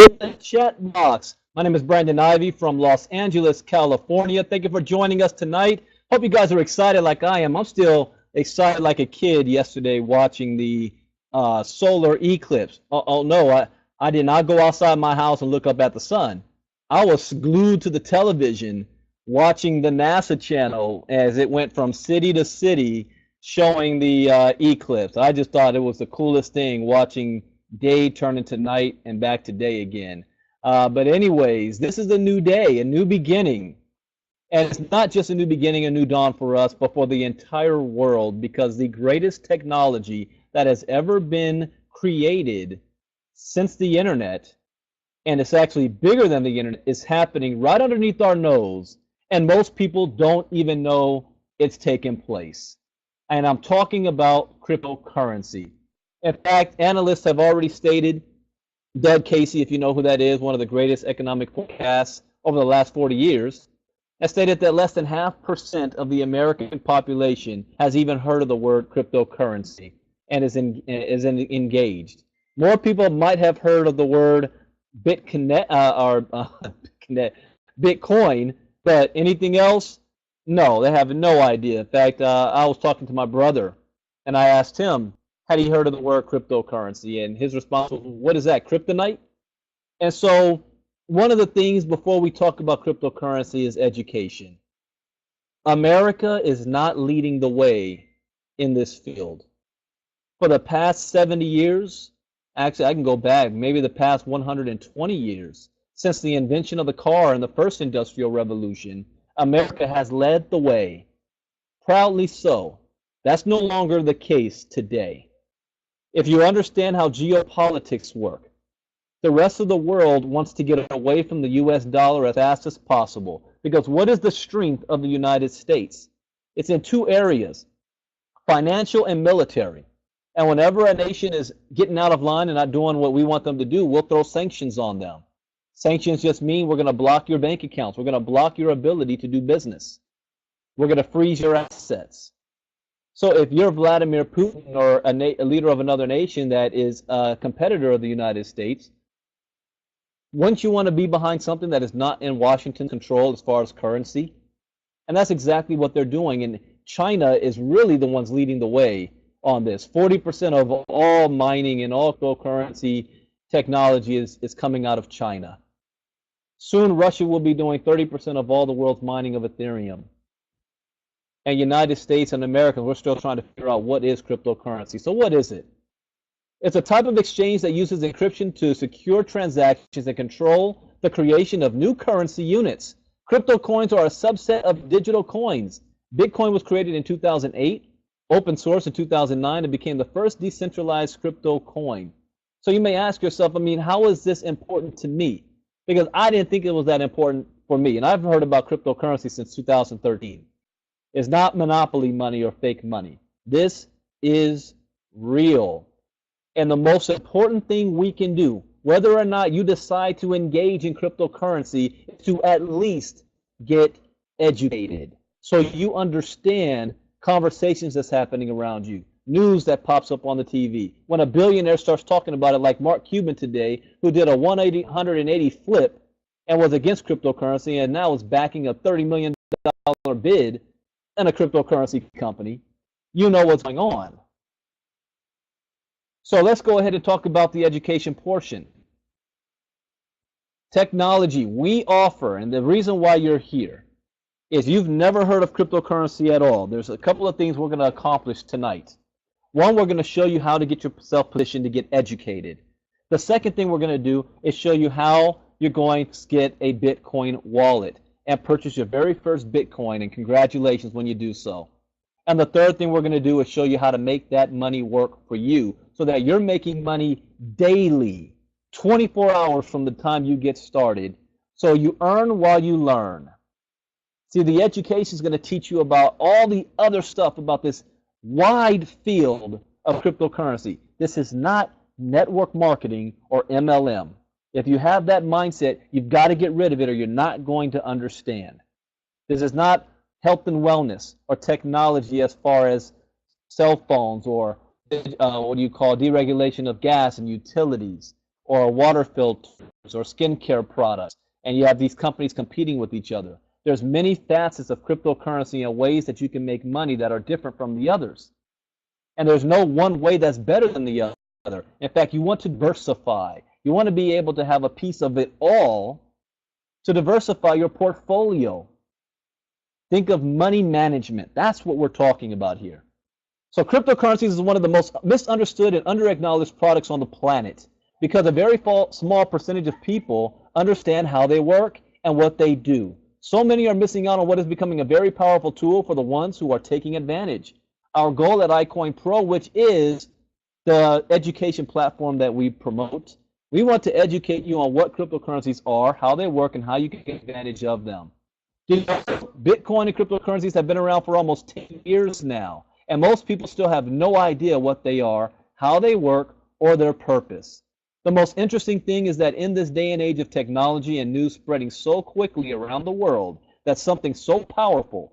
in the chat box. My name is Brandon Ivey from Los Angeles, California. Thank you for joining us tonight. Hope you guys are excited like I am. I'm still excited like a kid yesterday watching the solar eclipse. Oh no, I did not go outside my house and look up at the sun. I was glued to the television watching the NASA channel as it went from city to city showing the eclipse. I just thought it was the coolest thing, watching day turn into night and back to day again. But anyways, this is a new day, a new beginning. And it's not just a new beginning, a new dawn for us, but for the entire world, because the greatest technology that has ever been created since the internet, and it's actually bigger than the internet, is happening right underneath our nose, and most people don't even know it's taking place. And I'm talking about cryptocurrency. In fact, analysts have already stated, Doug Casey, if you know who that is, one of the greatest economic forecasts over the last 40 years, has stated that less than 0.5% of the American population has even heard of the word cryptocurrency and is engaged. More people might have heard of the word Bitcoin, but anything else? No, they have no idea. In fact, I was talking to my brother, and I asked him, had he heard of the word cryptocurrency? And his response was, what is that, kryptonite? And so one of the things before we talk about cryptocurrency is education. America is not leading the way in this field. For the past 70 years, actually I can go back, maybe the past 120 years, since the invention of the car and the first industrial revolution, America has led the way, proudly so. That's no longer the case today. If you understand how geopolitics work, the rest of the world wants to get away from the US dollar as fast as possible. Because what is the strength of the United States? It's in two areas, financial and military. And whenever a nation is getting out of line and not doing what we want them to do, we'll throw sanctions on them. Sanctions just mean we're going to block your bank accounts. We're going to block your ability to do business. We're going to freeze your assets. So if you're Vladimir Putin or a leader of another nation that is a competitor of the United States, wouldn't you want to be behind something that is not in Washington's control as far as currency? And that's exactly what they're doing. And China is really the ones leading the way on this. 40% of all mining and all cryptocurrency technology is coming out of China. Soon Russia will be doing 30% of all the world's mining of Ethereum. And United States and America, we're still trying to figure out what is cryptocurrency. So what is it? It's a type of exchange that uses encryption to secure transactions and control the creation of new currency units. Crypto coins are a subset of digital coins. Bitcoin was created in 2008, open source in 2009, and became the first decentralized crypto coin. So you may ask yourself, I mean, how is this important to me? Because I didn't think it was that important for me. And I've heard about cryptocurrency since 2013. It's not monopoly money or fake money. This is real. And the most important thing we can do, whether or not you decide to engage in cryptocurrency, is to at least get educated so you understand conversations that's happening around you, news that pops up on the TV. When a billionaire starts talking about it, like Mark Cuban today, who did a 180 flip and was against cryptocurrency and now is backing a $30 million bid in a cryptocurrency company, you know what's going on. So let's go ahead and talk about the education portion. Technology we offer, and the reason why you're here is you've never heard of cryptocurrency at all. There's a couple of things we're going to accomplish tonight. One, we're going to show you how to get yourself positioned to get educated. The second thing we're going to do is show you how you're going to get a Bitcoin wallet and purchase your very first Bitcoin, and congratulations when you do so. And the third thing we're going to do is show you how to make that money work for you so that you're making money daily, 24 hours from the time you get started, so you earn while you learn. See, the education is going to teach you about all the other stuff about this wide field of cryptocurrency. This is not network marketing or MLM. If you have that mindset, you've got to get rid of it or you're not going to understand. This is not health and wellness or technology as far as cell phones or what do you call deregulation of gas and utilities or water filters or skincare products, and you have these companies competing with each other. There's many facets of cryptocurrency and ways that you can make money that are different from the others. And there's no one way that's better than the other. In fact, you want to diversify. You want to be able to have a piece of it all to diversify your portfolio. Think of money management. That's what we're talking about here. So cryptocurrencies is one of the most misunderstood and under-acknowledged products on the planet because a very small percentage of people understand how they work and what they do. So many are missing out on what is becoming a very powerful tool for the ones who are taking advantage. Our goal at iCoin Pro, which is the education platform that we promote, we want to educate you on what cryptocurrencies are, how they work, and how you can take advantage of them. Bitcoin and cryptocurrencies have been around for almost 10 years now, and most people still have no idea what they are, how they work, or their purpose. The most interesting thing is that in this day and age of technology and news spreading so quickly around the world, that something so powerful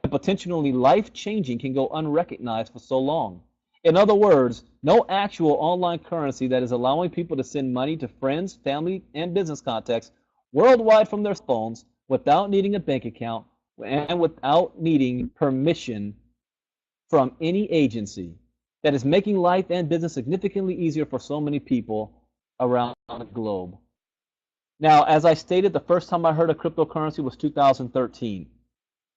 and potentially life-changing can go unrecognized for so long. In other words, no actual online currency that is allowing people to send money to friends, family, and business contacts worldwide from their phones without needing a bank account and without needing permission from any agency, that is making life and business significantly easier for so many people around the globe. Now, as I stated, the first time I heard of cryptocurrency was 2013.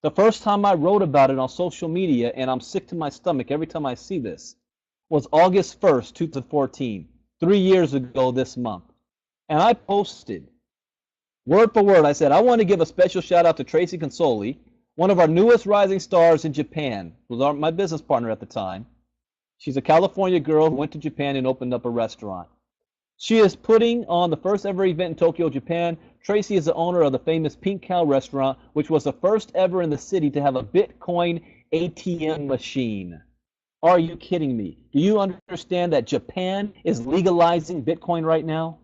The first time I wrote about it on social media, and I'm sick to my stomach every time I see this, was August 1st, 2014, 3 years ago this month. And I posted, word for word, I said, I want to give a special shout out to Tracy Consoli, one of our newest rising stars in Japan, who was my business partner at the time. She's a California girl who went to Japan and opened up a restaurant. She is putting on the first ever event in Tokyo, Japan. Tracy is the owner of the famous Pink Cow restaurant, which was the first ever in the city to have a Bitcoin ATM machine. Are you kidding me? Do you understand that Japan is legalizing Bitcoin right now?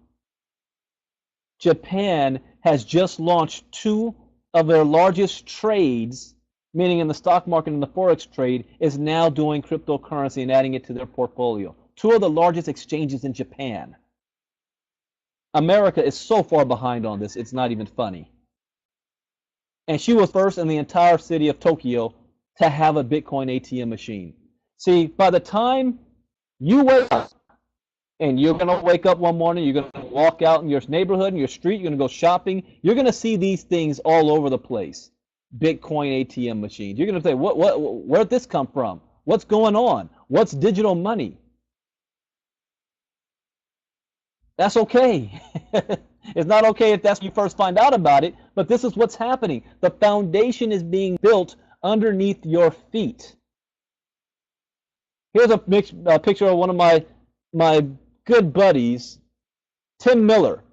Japan has just launched 2 of their largest trades, meaning in the stock market and the forex trade, is now doing cryptocurrency and adding it to their portfolio. 2 of the largest exchanges in Japan. America is so far behind on this, it's not even funny. And she was first in the entire city of Tokyo to have a Bitcoin ATM machine. See, by the time you wake up, and you're going to wake up one morning, you're going to walk out in your neighborhood, in your street, you're going to go shopping, you're going to see these things all over the place. Bitcoin ATM machines. You're going to say, where'd this come from? What's going on? What's digital money? That's okay. It's not okay if that's when you first find out about it, but this is what's happening. The foundation is being built underneath your feet. Here's a picture of one of my good buddies, Tim Miller.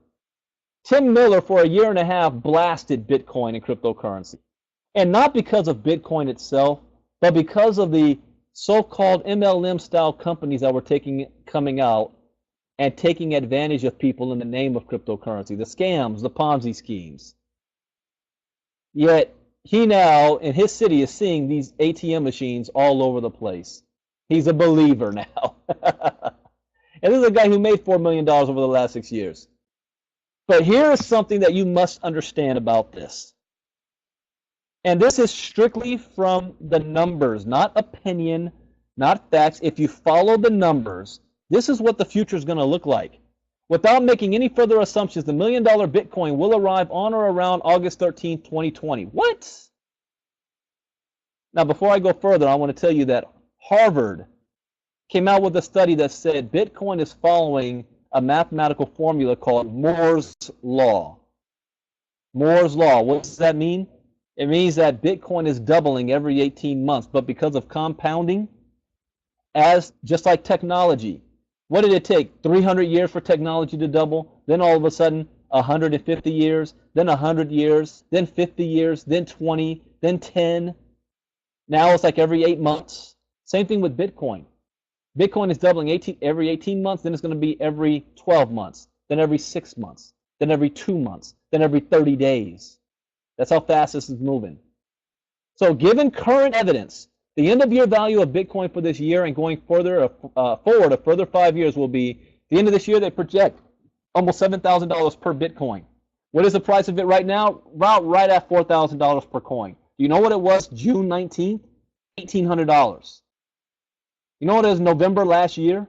Tim Miller, for a year and a half, blasted Bitcoin and cryptocurrency. And not because of Bitcoin itself, but because of the so-called MLM-style companies that were coming out and taking advantage of people in the name of cryptocurrency, the scams, the Ponzi schemes. Yet, he now, in his city, is seeing these ATM machines all over the place. He's a believer now. And this is a guy who made $4 million over the last 6 years. But here is something that you must understand about this. And this is strictly from the numbers, not opinion, not facts. If you follow the numbers, this is what the future is going to look like. Without making any further assumptions, the $1 million Bitcoin will arrive on or around August 13, 2020. What? Now, before I go further, I want to tell you that Harvard came out with a study that said Bitcoin is following a mathematical formula called Moore's Law. Moore's Law, what does that mean? It means that Bitcoin is doubling every 18 months, but because of compounding, just like technology, what did it take? 300 years for technology to double? Then all of a sudden, 150 years, then 100 years, then 50 years, then 20, then 10. Now it's like every 8 months. Same thing with Bitcoin. Bitcoin is doubling every 18 months, then it's going to be every 12 months, then every 6 months, then every 2 months, then every 30 days. That's how fast this is moving. So given current evidence, the end of year value of Bitcoin for this year and going forward a further 5 years will be, the end of this year they project almost $7,000 per Bitcoin. What is the price of it right now? About right at $4,000 per coin. Do you know what it was June 19th? $1,800. You know what it is November last year?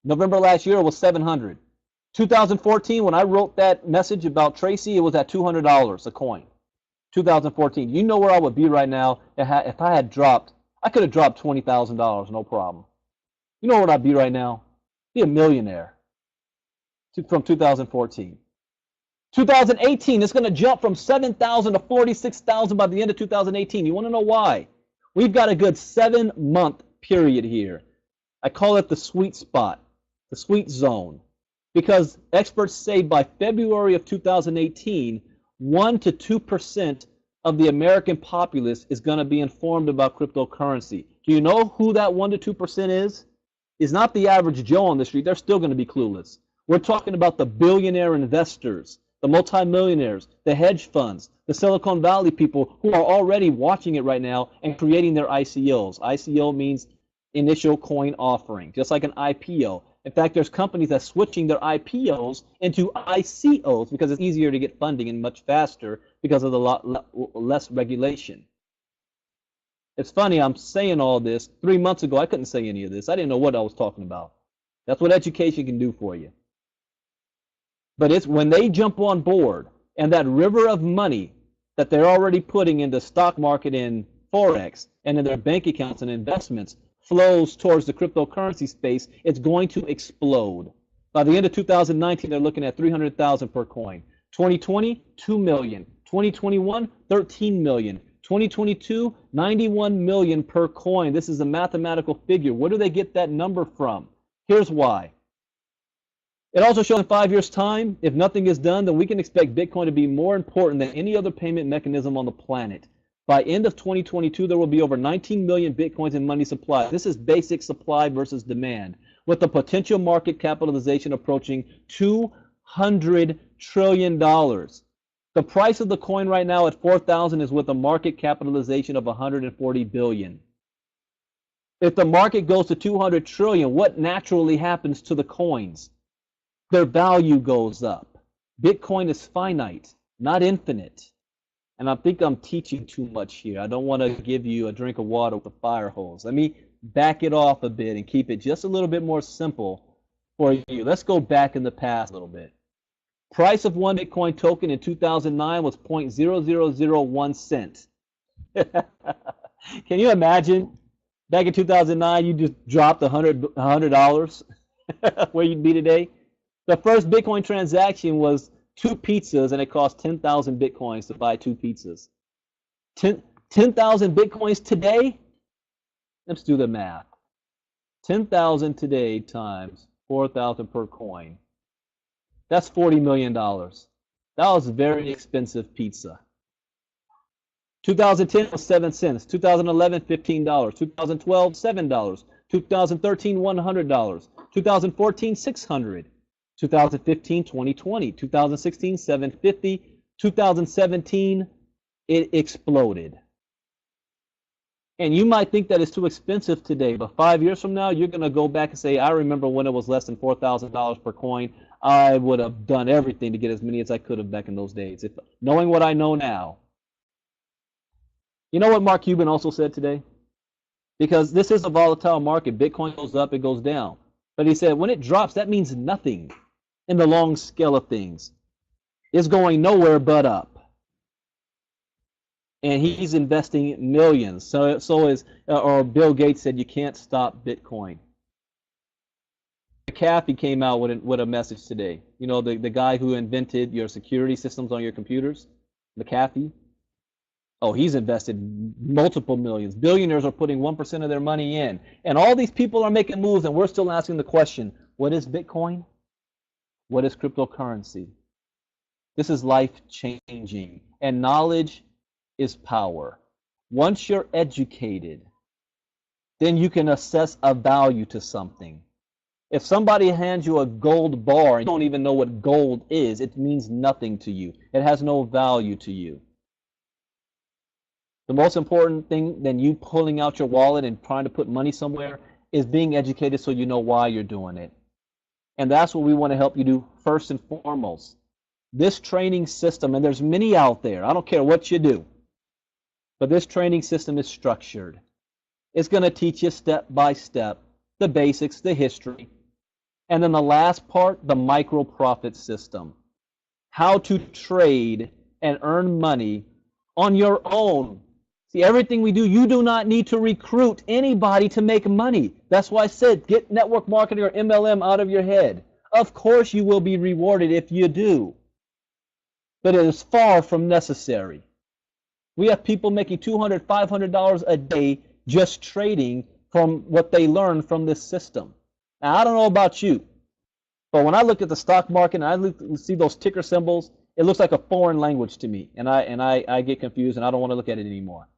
November last year it was $700. 2014, when I wrote that message about Tracy, it was at $200 a coin. 2014. You know where I would be right now if I had dropped. I could have dropped $20,000, no problem. You know where I'd be right now? Be a millionaire from 2014. 2018, it's going to jump from 7,000 to 46,000 by the end of 2018. You want to know why? We've got a good 7-month period here. I call it the sweet spot, the sweet zone, because experts say by February of 2018, 1 to 2% of the American populace is going to be informed about cryptocurrency. Do you know who that 1 to 2% is? It's not the average Joe on the street. They're still going to be clueless. We're talking about the billionaire investors, the multimillionaires, the hedge funds, the Silicon Valley people who are already watching it right now and creating their ICOs. ICO means initial coin offering, just like an IPO. In fact, there's companies that are switching their IPOs into ICOs because it's easier to get funding and much faster because of the less regulation. It's funny, I'm saying all this. 3 months ago, I couldn't say any of this. I didn't know what I was talking about. That's what education can do for you. But it's when they jump on board and that river of money that they're already putting into stock market and Forex and in their bank accounts and investments flows towards the cryptocurrency space, it's going to explode. By the end of 2019, they're looking at 300,000 per coin. 2020, 2 million. 2021, 13 million. 2022, 91 million per coin. This is a mathematical figure. Where do they get that number from? Here's why. It also shows in 5 years' time, if nothing is done, then we can expect Bitcoin to be more important than any other payment mechanism on the planet. By end of 2022, there will be over 19 million Bitcoins in money supply. This is basic supply versus demand, with the potential market capitalization approaching $200 trillion. The price of the coin right now at 4,000 is with a market capitalization of 140 billion. If the market goes to 200 trillion, what naturally happens to the coins? Their value goes up. Bitcoin is finite, not infinite. And I think I'm teaching too much here. I don't want to give you a drink of water with a fire hose. Let me back it off a bit and keep it just a little bit more simple for you. Let's go back in the past a little bit. Price of one Bitcoin token in 2009 was 0.0001 cent. Can you imagine? Back in 2009, you just dropped $100 where you'd be today. The first Bitcoin transaction was 2 pizzas, and it cost 10,000 Bitcoins to buy 2 pizzas. 10,000 Bitcoins today? Let's do the math. 10,000 today times 4,000 per coin. That's $40 million. That was a very expensive pizza. 2010 was 7 cents. 2011, $15. 2012, $7. 2013, $100. 2014, $600. 2015, 2020. 2016, $750. 2017, it exploded. And you might think that it's too expensive today, but 5 years from now, you're going to go back and say, I remember when it was less than $4,000 per coin. I would have done everything to get as many as I could have back in those days, if knowing what I know now. You know what Mark Cuban also said today? Because this is a volatile market. Bitcoin goes up, it goes down. But he said when it drops, that means nothing in the long scale of things. It's going nowhere but up. And he's investing millions. So or Bill Gates said you can't stop Bitcoin. McAfee came out with a message today. You know, the guy who invented your security systems on your computers, McAfee. Oh, he's invested multiple millions. Billionaires are putting 1% of their money in. And all these people are making moves, and we're still asking the question, what is Bitcoin? What is cryptocurrency? This is life-changing. And knowledge is power. Once you're educated, then you can assess a value to something. If somebody hands you a gold bar and you don't even know what gold is, it means nothing to you. It has no value to you. The most important thing than you pulling out your wallet and trying to put money somewhere is being educated so you know why you're doing it. And that's what we want to help you do first and foremost. This training system, and there's many out there, I don't care what you do, but this training system is structured. It's going to teach you step by step the basics, the history, and then the last part, the micro profit system. How to trade and earn money on your own. See, everything we do, you do not need to recruit anybody to make money. That's why I said get network marketing or MLM out of your head. Of course you will be rewarded if you do, but it is far from necessary. We have people making $200, $500 a day just trading from what they learned from this system. Now, I don't know about you, but when I look at the stock market and I see those ticker symbols, it looks like a foreign language to me, and I get confused, and I don't want to look at it anymore.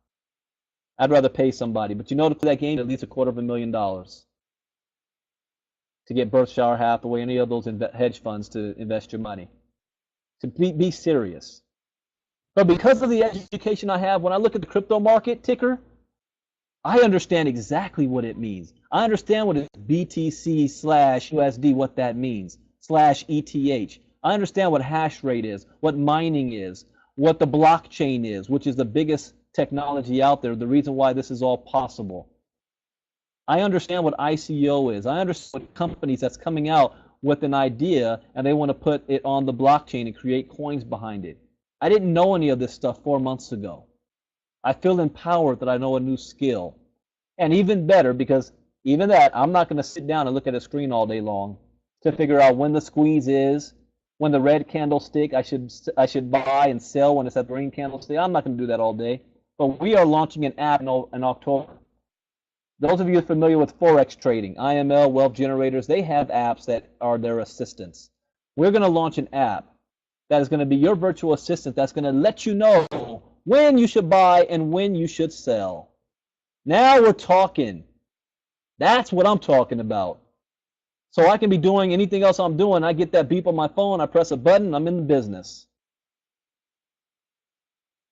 I'd rather pay somebody. But you know, to play that game, at least $250,000 to get Berkshire Hathaway, any of those hedge funds to invest your money. To be serious. But because of the education I have, when I look at the crypto market ticker, I understand exactly what it means. I understand what it's BTC/USD, what that means, /ETH. I understand what hash rate is, what mining is, what the blockchain is, which is the biggest technology out there, the reason why this is all possible. I understand what ICO is. I understand what companies that's coming out with an idea and they want to put it on the blockchain and create coins behind it. I didn't know any of this stuff 4 months ago. I feel empowered that I know a new skill. And even better, because even that, I'm not going to sit down and look at a screen all day long to figure out when the squeeze is, when the red candlestick I should buy and sell when it's at the green candlestick. I'm not going to do that all day. But we are launching an app in October. Those of you familiar with Forex trading, IML, wealth generators, they have apps that are their assistants. We're going to launch an app that is going to be your virtual assistant that's going to let you know when you should buy and when you should sell. Now we're talking. That's what I'm talking about. So I can be doing anything else I'm doing. I get that beep on my phone, I press a button, I'm in the business.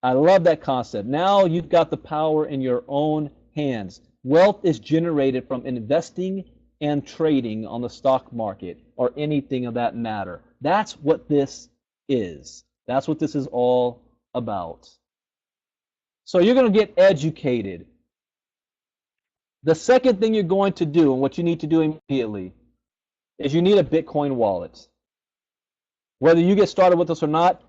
I love that concept. Now you've got the power in your own hands. Wealth is generated from investing and trading on the stock market or anything of that matter. That's what this is. That's what this is all about. So you're going to get educated. The second thing you're going to do, and what you need to do immediately, is you need a Bitcoin wallet. Whether you get started with us or not,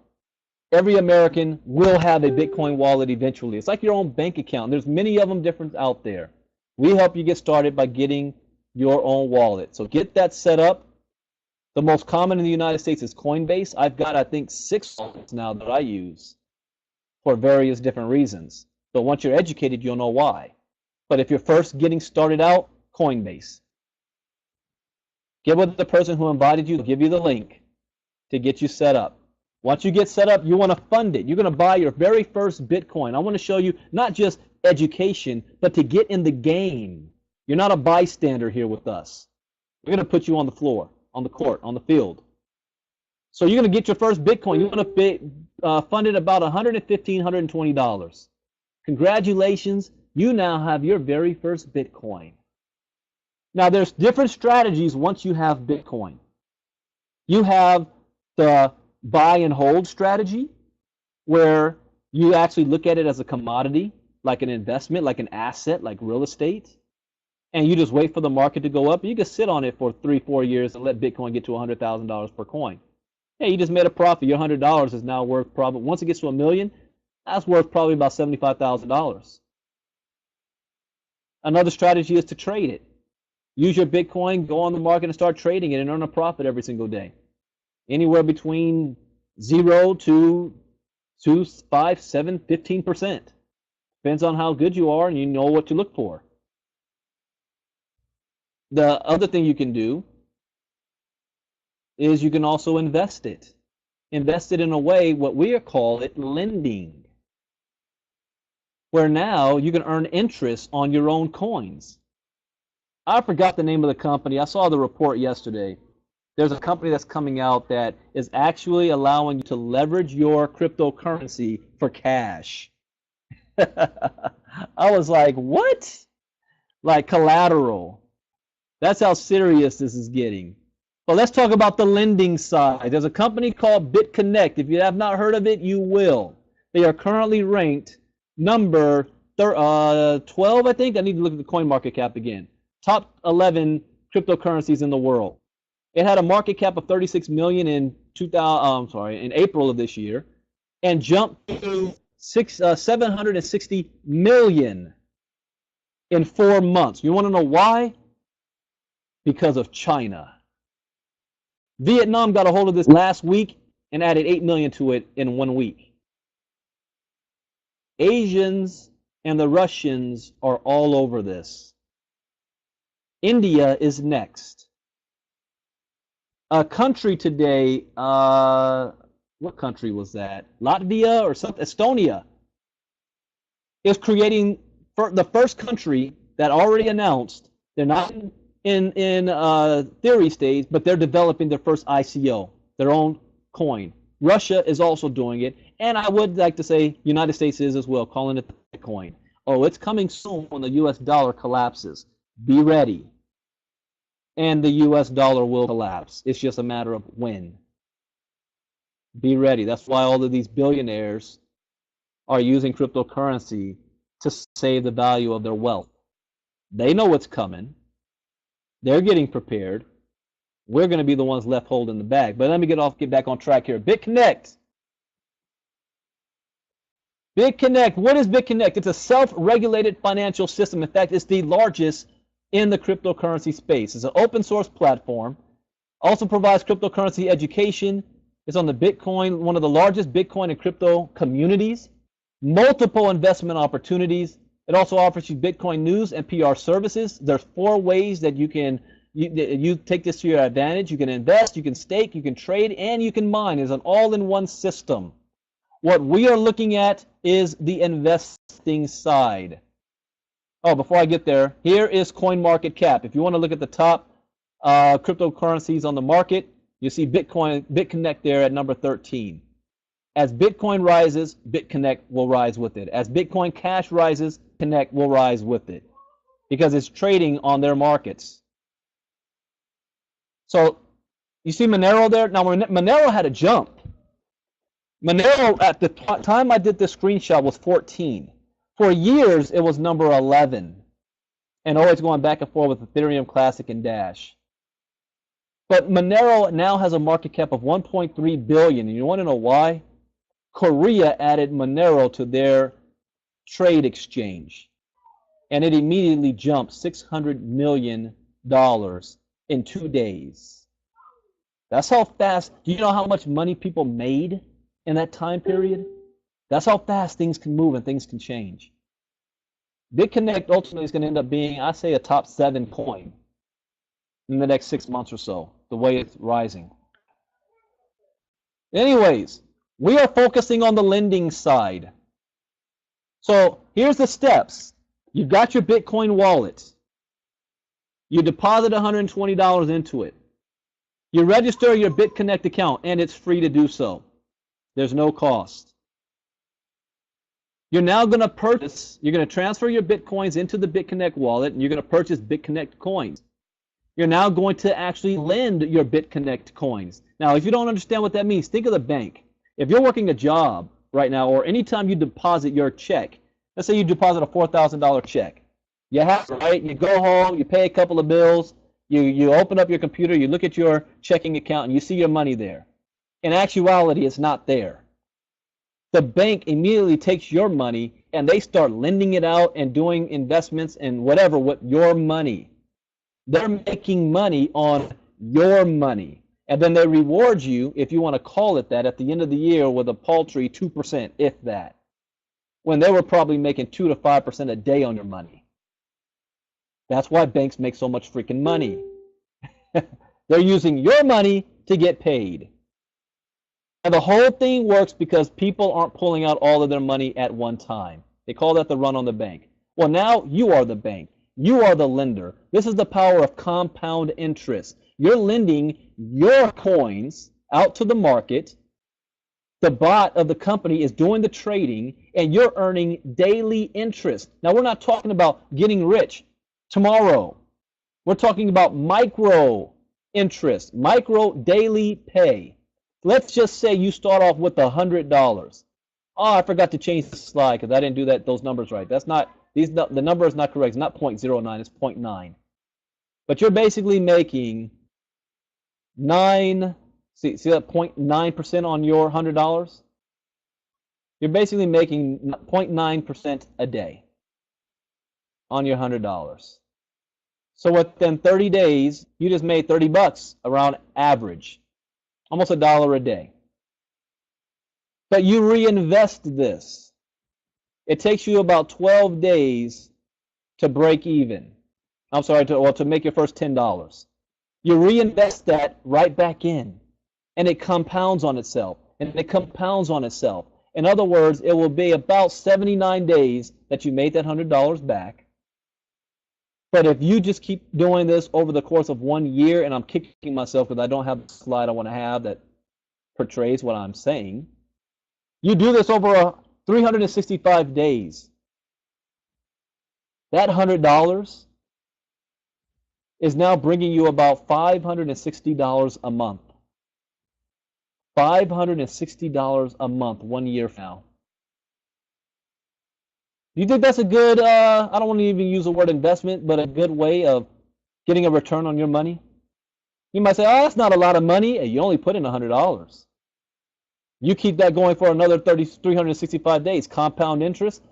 every American will have a Bitcoin wallet eventually. It's like your own bank account. There's many of them different out there. We help you get started by getting your own wallet. So get that set up. The most common in the United States is Coinbase. I've got, I think, 6 wallets now that I use for various different reasons. But once you're educated, you'll know why. But if you're first getting started out, Coinbase. Get with the person who invited you. They'll give you the link to get you set up. Once you get set up, you want to fund it. You're going to buy your very first Bitcoin. I want to show you not just education, but to get in the game. You're not a bystander here with us. We're going to put you on the floor, on the court, on the field. So you're going to get your first Bitcoin. You want to fund it about $115, $120. Congratulations. You now have your very first Bitcoin. Now, there's different strategies once you have Bitcoin. You have the buy and hold strategy, where you actually look at it as a commodity, like an investment, like an asset, like real estate, and you just wait for the market to go up. You can sit on it for 3-4 years and let Bitcoin get to $100,000 per coin. Hey, you just made a profit. Your $100 is now worth probably, once it gets to $1 million, that's worth probably about $75,000. Another strategy is to trade it. Use your Bitcoin, go on the market and start trading it and earn a profit every single day. Anywhere between 0 to 2, 5, 7, 15%. Depends on how good you are and you know what to look for. The other thing you can do is you can also invest it. Invest it in a way, what we call it, lending, where now you can earn interest on your own coins. I forgot the name of the company. I saw the report yesterday. There's a company that's coming out that is actually allowing you to leverage your cryptocurrency for cash. I was like, what? Like collateral. That's how serious this is getting. But let's talk about the lending side. There's a company called BitConnect. If you have not heard of it, you will. They are currently ranked number 12, I think. I need to look at the coin market cap again. Top 11 cryptocurrencies in the world. It had a market cap of 36 million in April of this year, and jumped to 760 million in 4 months. You want to know why? Because of China. Vietnam got a hold of this last week and added 8 million to it in 1 week. Asians and the Russians are all over this. India is next. A country today, what country was that? Latvia or something? Estonia is creating the first country that already announced they're not in theory stage, but they're developing their first ICO, their own coin. Russia is also doing it, and I would like to say United States is as well, calling it Bitcoin. Oh, it's coming soon when the US dollar collapses. Be ready. And the US dollar will collapse. It's just a matter of when. Be ready. That's why all of these billionaires are using cryptocurrency to save the value of their wealth. They know what's coming. They're getting prepared. We're going to be the ones left holding the bag. But let me get back on track here. BitConnect. BitConnect. What is BitConnect? It's a self-regulated financial system. In fact, it's the largest in the cryptocurrency space. It's an open source platform. Also provides cryptocurrency education. It's on the Bitcoin, one of the largest Bitcoin and crypto communities. Multiple investment opportunities. It also offers you Bitcoin news and PR services. There's 4 ways that you can you take this to your advantage. You can invest, you can stake, you can trade, and you can mine. It's an all-in-one system. What we are looking at is the investing side. Oh, before I get there, here is CoinMarketCap. If you want to look at the top cryptocurrencies on the market, you see BitConnect there at number 13. As Bitcoin rises, BitConnect will rise with it. As Bitcoin Cash rises, Connect will rise with it because it's trading on their markets. So you see Monero there? Now Monero had a jump. Monero at the time I did this screenshot was 14. For years it was number 11 and always going back and forth with Ethereum Classic and Dash. But Monero now has a market cap of 1.3 billion. And you want to know why? Korea added Monero to their trade exchange, and it immediately jumped $600 million in 2 days. That's how fast. Do you know how much money people made in that time period? That's how fast things can move and things can change. BitConnect ultimately is going to end up being, I say, a top 7 coin in the next 6 months or so, the way it's rising. Anyways, we are focusing on the lending side. So here's the steps. You've got your Bitcoin wallet. You deposit $120 into it. You register your BitConnect account, and it's free to do so. There's no cost. You're now going to purchase, you're going to transfer your Bitcoins into the BitConnect wallet, and you're going to purchase BitConnect coins. You're now going to actually lend your BitConnect coins. Now, if you don't understand what that means, think of the bank. If you're working a job right now, or anytime you deposit your check, let's say you deposit a $4,000 check. You have to, right? You go home, you pay a couple of bills, you open up your computer, you look at your checking account, and you see your money there. In actuality, it's not there. The bank immediately takes your money, and they start lending it out and doing investments and whatever with your money. They're making money on your money. And then they reward you, if you want to call it that, at the end of the year with a paltry 2%, if that. When they were probably making 2 to 5% a day on your money. That's why banks make so much freaking money. They're using your money to get paid. And the whole thing works because people aren't pulling out all of their money at one time. They call that the run on the bank. Well, now you are the bank. You are the lender. This is the power of compound interest. You're lending your coins out to the market. The bot of the company is doing the trading, and you're earning daily interest. Now, we're not talking about getting rich tomorrow. We're talking about micro interest, micro daily pay. Let's just say you start off with $100. Oh, I forgot to change the slide because I didn't do those numbers right. That's not the number is not correct. It's not 0.09, it's 0.9. But you're basically making see that 0.9% on your $100? You're basically making 0.9% a day on your $100. So within 30 days, you just made 30 bucks around average, almost $1 a day. But you reinvest this. It takes you about 12 days to break even. I'm sorry, to make your first $10. You reinvest that right back in, and it compounds on itself, and it compounds on itself. In other words, it will be about 79 days that you made that $100 back. But if you just keep doing this over the course of 1 year, and I'm kicking myself because I don't have the slide I want to have that portrays what I'm saying, you do this over 365 days. That $100 is now bringing you about $560 a month. $560 a month 1 year from now. Do you think that's a good, I don't want to even use the word investment, but a good way of getting a return on your money? You might say, oh, that's not a lot of money. Hey, you only put in $100. You keep that going for another 365 days, compound interest.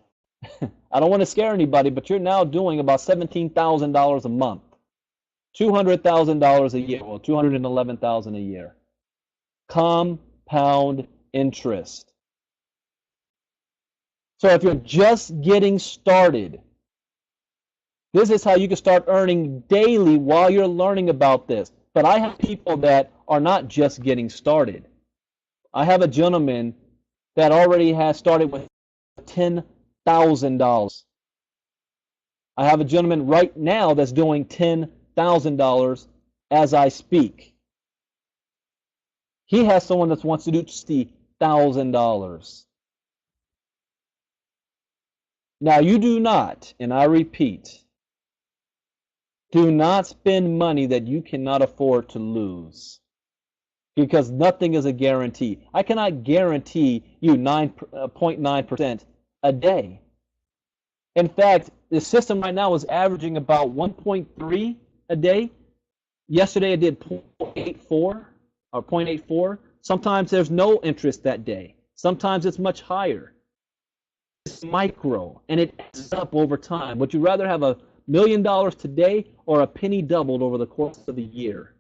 I don't want to scare anybody, but you're now doing about $17,000 a month, $200,000 a year, well, $211,000 a year. Compound interest. So if you're just getting started, this is how you can start earning daily while you're learning about this. But I have people that are not just getting started. I have a gentleman that already has started with $10,000. I have a gentleman right now that's doing $10,000 as I speak. He has someone that wants to do $60,000. Now you do not, and I repeat, do not spend money that you cannot afford to lose, because nothing is a guarantee. I cannot guarantee you 9.9% a day. In fact, the system right now is averaging about 1.3 a day. Yesterday it did 0.84. Sometimes there's no interest that day. Sometimes it's much higher. It's micro, and it adds up over time. Would you rather have $1 million today or a penny doubled over the course of a year?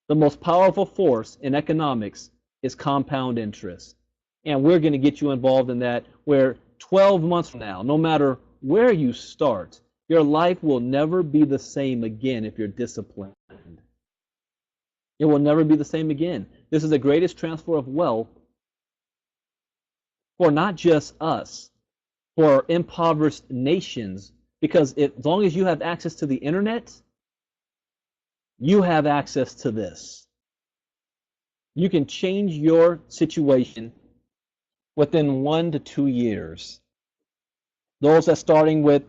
The most powerful force in economics is compound interest. And we're going to get you involved in that, where 12 months from now, no matter where you start, your life will never be the same again if you're disciplined. It will never be the same again. This is the greatest transfer of wealth for not just us, for impoverished nations, because as long as you have access to the internet, you have access to this. You can change your situation within 1 to 2 years. Those that starting with,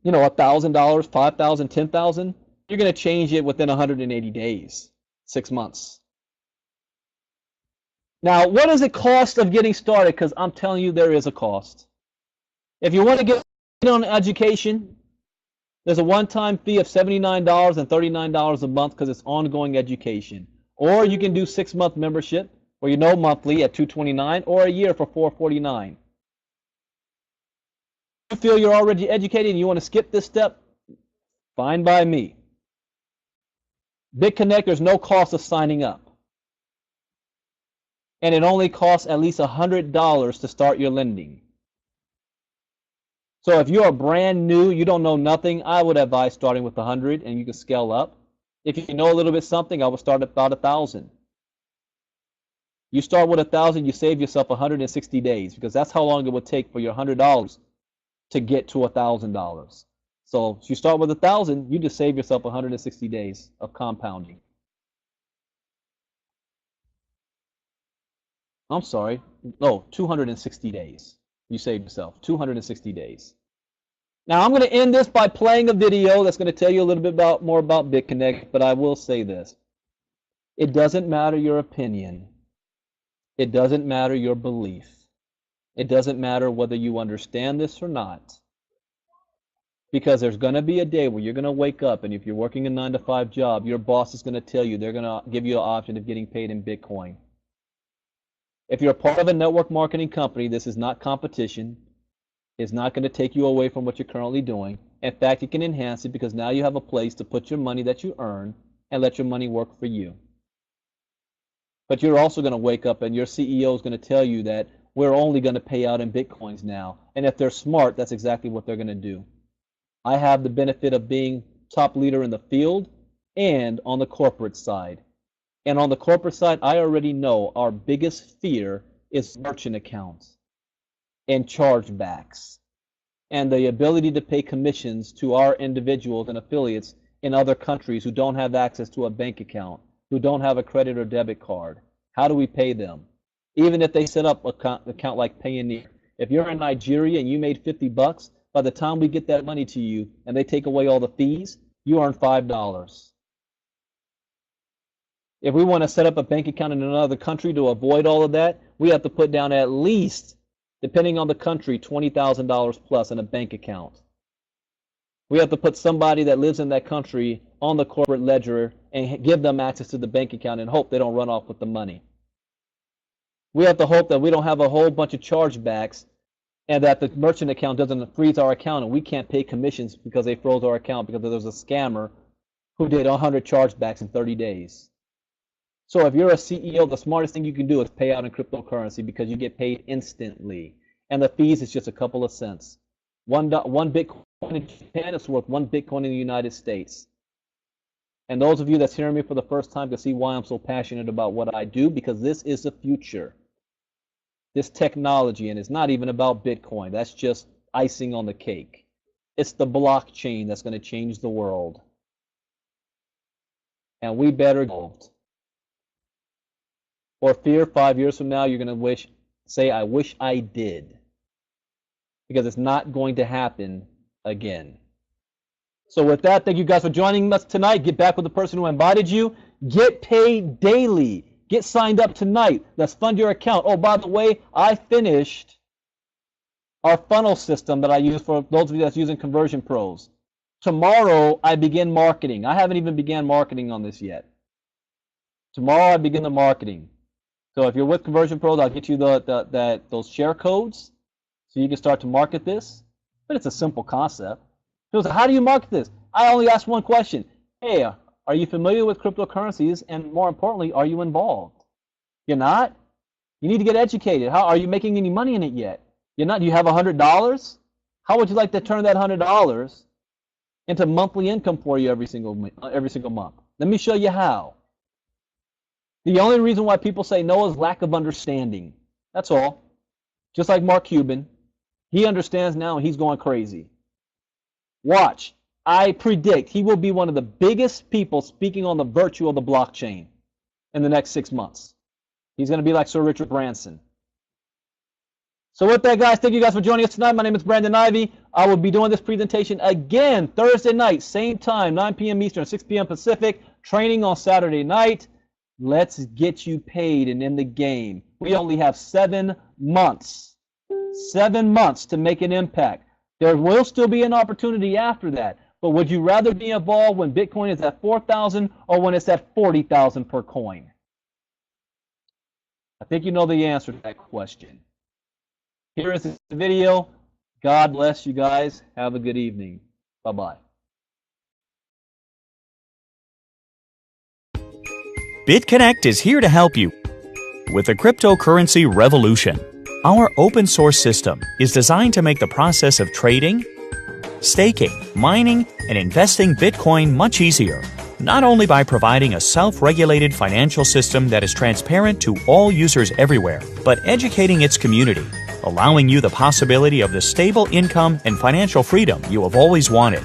$1,000, $5,000, $10,000, you're going to change it within 180 days, 6 months. Now, what is the cost of getting started? Because I'm telling you, there is a cost. If you want to get on education, there's a one-time fee of $79 and $39 a month because it's ongoing education. Or you can do 6-month membership, where monthly at $229, or a year for $449. If you feel you're already educated and you want to skip this step, fine by me. Big Connect, there's no cost of signing up. And it only costs at least $100 to start your lending. So if you're brand new, you don't know nothing, I would advise starting with $100 and you can scale up. If you know a little bit something, I would start at about $1,000. You start with $1,000, you save yourself 160 days, because that's how long it would take for your $100 to get to $1,000. So if you start with $1,000, you just save yourself 160 days of compounding. I'm sorry, no, 260 days. You save yourself 260 days. Now, I'm going to end this by playing a video that's going to tell you a little bit more about BitConnect, but I will say this. It doesn't matter your opinion. It doesn't matter your belief. It doesn't matter whether you understand this or not. Because there's going to be a day where you're going to wake up, and if you're working a 9-to-5 job, your boss is going to tell you they're going to give you an option of getting paid in Bitcoin. If you're a part of a network marketing company, this is not competition. It's not going to take you away from what you're currently doing. In fact, it can enhance it because now you have a place to put your money that you earn and let your money work for you. But you're also going to wake up and your CEO is going to tell you that we're only going to pay out in Bitcoins now. And if they're smart, that's exactly what they're going to do. I have the benefit of being top leader in the field and on the corporate side. And on the corporate side, I already know our biggest fear is merchant accounts and chargebacks and the ability to pay commissions to our individuals and affiliates in other countries who don't have access to a bank account, who don't have a credit or debit card. How do we pay them? Even if they set up an account like Payoneer. If you're in Nigeria and you made $50, by the time we get that money to you and they take away all the fees, you earn $5. If we want to set up a bank account in another country to avoid all of that, we have to put down at least, depending on the country, $20,000 plus in a bank account. We have to put somebody that lives in that country on the corporate ledger and give them access to the bank account and hope they don't run off with the money. We have to hope that we don't have a whole bunch of chargebacks and that the merchant account doesn't freeze our account and we can't pay commissions because they froze our account because there was a scammer who did 100 chargebacks in 30 days. So if you're a CEO, the smartest thing you can do is pay out in cryptocurrency because you get paid instantly. And the fees is just a couple of cents. One Bitcoin in Japan is worth 1 Bitcoin in the United States. And those of you that's hearing me for the first time can see why I'm so passionate about what I do, because this is the future. This technology, and it's not even about Bitcoin. That's just icing on the cake. It's the blockchain that's going to change the world. And we better go. Or fear 5 years from now, you're going to say, I wish I did. Because it's not going to happen again. So with that, thank you guys for joining us tonight. Get back with the person who invited you. Get paid daily. Get signed up tonight. Let's fund your account. Oh, by the way, I finished our funnel system that I use for those of you that's using Conversion Pros. Tomorrow, I begin marketing. I haven't even began marketing on this yet. Tomorrow, I begin the marketing. So if you're with Conversion Pros, I'll get you those share codes so you can start to market this. But it's a simple concept. So how do you market this? I only ask one question. Hey, are you familiar with cryptocurrencies? And more importantly, are you involved? You're not? You need to get educated. How are you making any money in it yet? You're not? Do you have $100? How would you like to turn that $100 into monthly income for you every single month? Let me show you how. The only reason why people say no is lack of understanding. That's all. Just like Mark Cuban. He understands now and he's going crazy. Watch. I predict he will be one of the biggest people speaking on the virtue of the blockchain in the next 6 months. He's going to be like Sir Richard Branson. So with that, guys, thank you guys for joining us tonight. My name is Brandon Ivey. I will be doing this presentation again Thursday night, same time, 9 p.m. Eastern, 6 p.m. Pacific, training on Saturday night. Let's get you paid and in the game. We only have 7 months. 7 months to make an impact. There will still be an opportunity after that. But would you rather be involved when Bitcoin is at 4,000 or when it's at 40,000 per coin? I think you know the answer to that question. Here is the video. God bless you guys. Have a good evening. Bye-bye. BitConnect is here to help you with the cryptocurrency revolution. Our open source system is designed to make the process of trading, staking, mining, and investing Bitcoin much easier, not only by providing a self-regulated financial system that is transparent to all users everywhere, but educating its community, allowing you the possibility of the stable income and financial freedom you have always wanted.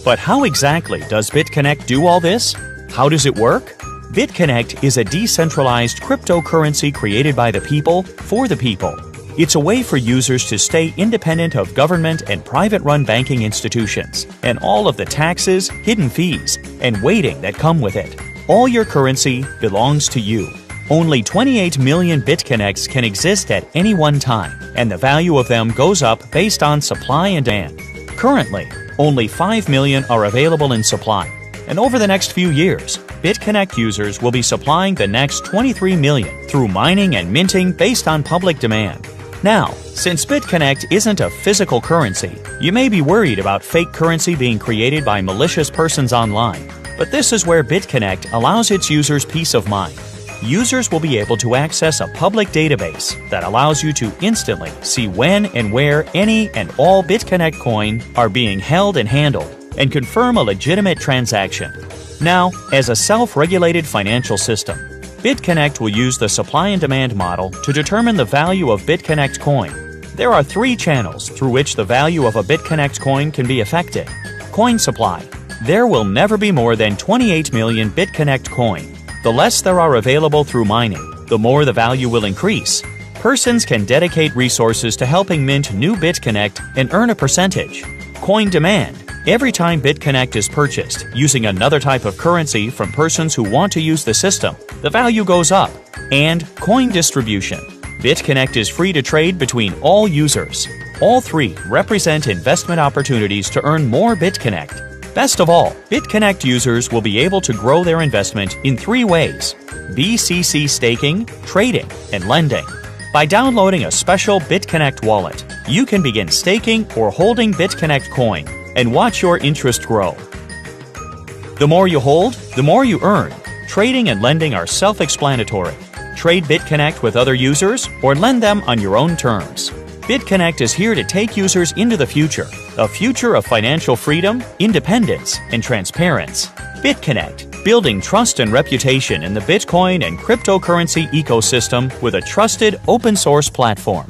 But how exactly does BitConnect do all this? How does it work? BitConnect is a decentralized cryptocurrency created by the people for the people. It's a way for users to stay independent of government and private-run banking institutions and all of the taxes, hidden fees, and waiting that come with it. All your currency belongs to you. Only 28 million BitConnects can exist at any one time, and the value of them goes up based on supply and demand. Currently, only 5 million are available in supply, and over the next few years, BitConnect users will be supplying the next 23 million through mining and minting based on public demand. Now, since BitConnect isn't a physical currency, you may be worried about fake currency being created by malicious persons online, but this is where BitConnect allows its users peace of mind. Users will be able to access a public database that allows you to instantly see when and where any and all BitConnect coin are being held and handled, and confirm a legitimate transaction. Now, as a self-regulated financial system, BitConnect will use the supply and demand model to determine the value of BitConnect coin. There are 3 channels through which the value of a BitConnect coin can be affected. Coin supply. There will never be more than 28 million BitConnect coin. The less there are available through mining, the more the value will increase. Persons can dedicate resources to helping mint new BitConnect and earn a percentage. Coin demand. Every time BitConnect is purchased using another type of currency from persons who want to use the system, the value goes up. And coin distribution. BitConnect is free to trade between all users. All 3 represent investment opportunities to earn more BitConnect. Best of all, BitConnect users will be able to grow their investment in 3 ways: BCC staking, trading, and lending. By downloading a special BitConnect wallet, you can begin staking or holding BitConnect coin and watch your interest grow. The more you hold, the more you earn. Trading and lending are self-explanatory. Trade BitConnect with other users or lend them on your own terms. BitConnect is here to take users into the future, a future of financial freedom, independence, and transparency. BitConnect, building trust and reputation in the Bitcoin and cryptocurrency ecosystem with a trusted open-source platform.